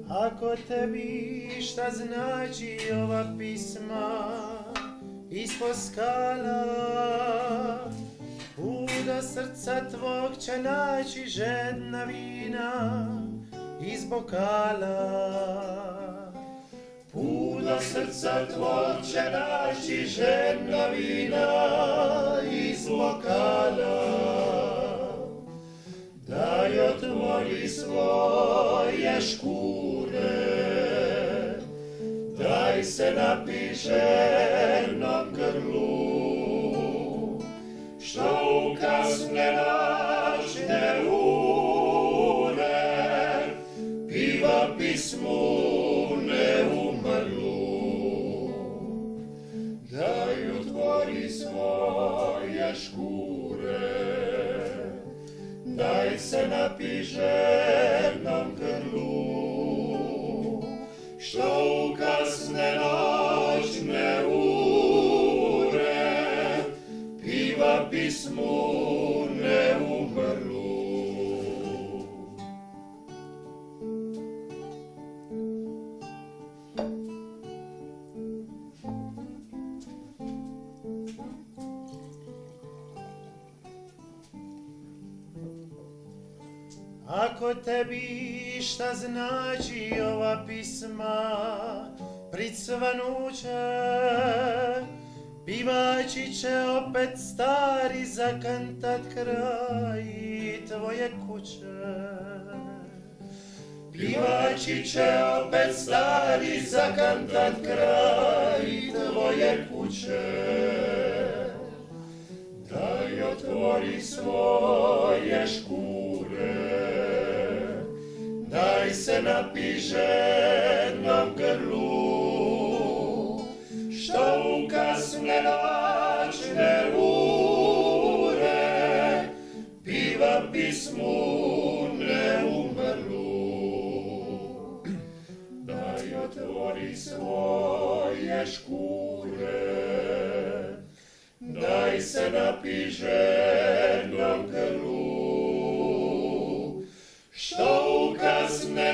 Ako tebi šta znači ova pisma ispod skala, do srca tvog će naći žedna vina iz bokala. Put do srca tvog će naći žedna vina iz bokala. Daj otvori svoje škure, daj se napi ženom grlu, što u kasne noćne ure piva pismu neumrlu. Daj otvori svoje škure, daj se napi ženom grlu, što u kasne noćne ure piva pismu neumrlu. Ako tebi šta znači ova pisma prid svanuće, pivači će opet stari zakantat kraj tvoje kuće. Pivači će opet stari zakantat kraj tvoje kuće. Daj otvori svoje škure, daj se napi ženom grlu, što u kasne noćne ure piva pismu neumrlu. Daj otvori svoje škure, daj se napi ženom grlu, što u kasne